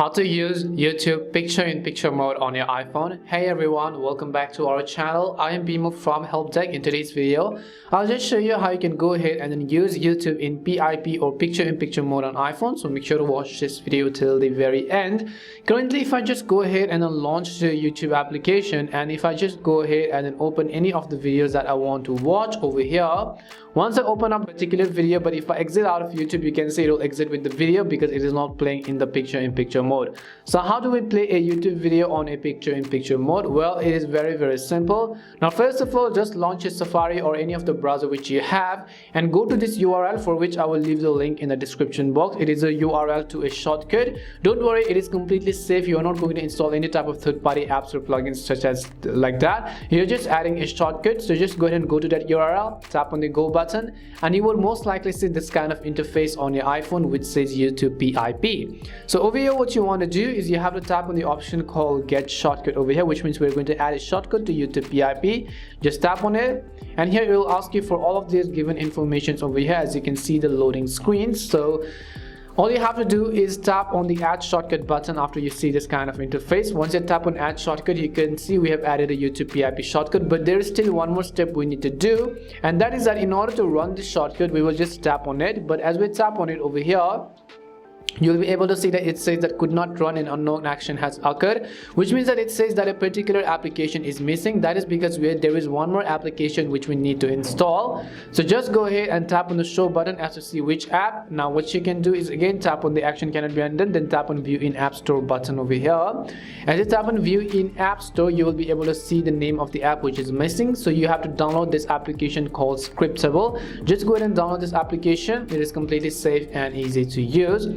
How to use YouTube picture-in-picture mode on your iPhone. Hey everyone, welcome back to our channel. I am Bimo from Help Deck. In today's video, I'll just show you how you can go ahead and then use YouTube in PiP or picture-in-picture mode on iPhone. So make sure to watch this video till the very end. Currently, if I just go ahead and then launch the YouTube application, and if I just go ahead and then open any of the videos that I want to watch over here, once I open up a particular video, but if I exit out of YouTube, you can see it will exit with the video because it is not playing in the picture-in-picture mode. So how do we play a YouTube video on a picture-in-picture mode? Well, it is very simple. Now first of all, just launch a Safari or any of the browser which you have and go to this URL, for which I will leave the link in the description box. It is a URL to a shortcut. Don't worry, it is completely safe. You are not going to install any type of third-party apps or plugins such as like that. You're just adding a shortcut. So just go ahead and go to that URL, tap on the go button, and you will most likely see this kind of interface on your iPhone which says YouTube PiP. So over here, what you want to do is you have to tap on the option called get shortcut over here, which means we're going to add a shortcut to YouTube PiP. Just tap on it, and here it will ask you for all of these given informations over here. As you can see, the loading screen. So all you have to do is tap on the add shortcut button after you see this kind of interface. Once you tap on add shortcut, you can see we have added a YouTube PiP shortcut, but there is still one more step we need to do, and that is that in order to run this shortcut, we will just tap on it. But as we tap on it over here, you'll be able to see that it says that could not run, an unknown action has occurred, which means that it says that a particular application is missing. That is because there is one more application which we need to install. So just go ahead and tap on the show button as to see which app. Now what you can do is again tap on the action cannot be undone, then tap on view in app store button over here. As you tap on view in app store, you will be able to see the name of the app which is missing. So you have to download this application called Scriptable. Just go ahead and download this application. It is completely safe and easy to use.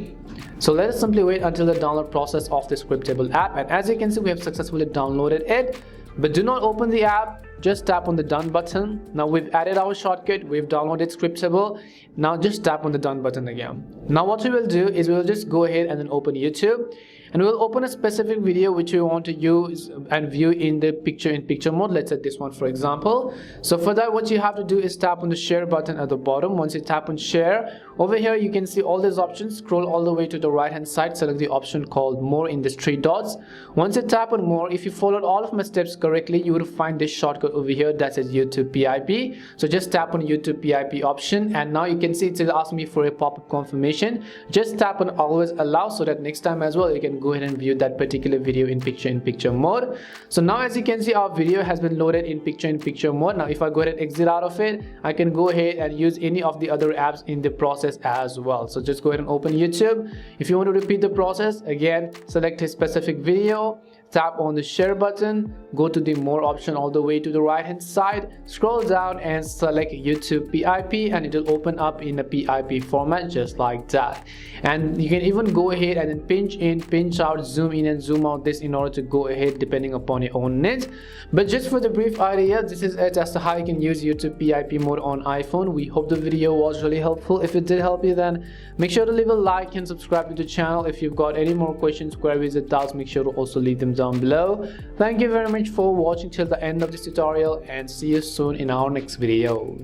So let us simply wait until the download process of the Scriptable app, and as you can see, we have successfully downloaded it. But do not open the app, just tap on the done button. Now we've added our shortcut, we've downloaded Scriptable. Now just tap on the done button again. Now what we will do is we will just go ahead and then open YouTube, and we'll open a specific video which we want to use and view in the picture-in-picture mode. Let's say this one, for example. So for that, what you have to do is tap on the share button at the bottom. Once you tap on share, over here you can see all these options. Scroll all the way to the right hand side, select the option called more in these three dots. Once you tap on more, if you followed all of my steps correctly, you will find this shortcut over here that says YouTube PiP. So just tap on YouTube PiP option, and now you can see it will ask me for a pop-up confirmation. Just tap on always allow, so that next time as well you can go ahead and view that particular video in picture-in-picture mode. So now as you can see, our video has been loaded in picture-in-picture mode. Now if I go ahead and exit out of it, I can go ahead and use any of the other apps in the process as well. So just go ahead and open YouTube. If you want to repeat the process, again select a specific video, tap on the share button, go to the more option all the way to the right hand side, scroll down and select YouTube PiP, and it will open up in a PiP format just like that. And you can even go ahead and then pinch in, pinch out, zoom in and zoom out this in order to go ahead depending upon your own needs. But just for the brief idea, this is it as to how you can use YouTube PiP mode on iPhone. We hope the video was really helpful. If it did help you, then make sure to leave a like and subscribe to the channel. If you've got any more questions, queries or doubts, make sure to also leave them down below. Thank you very much for watching till the end of this tutorial, and see you soon in our next video.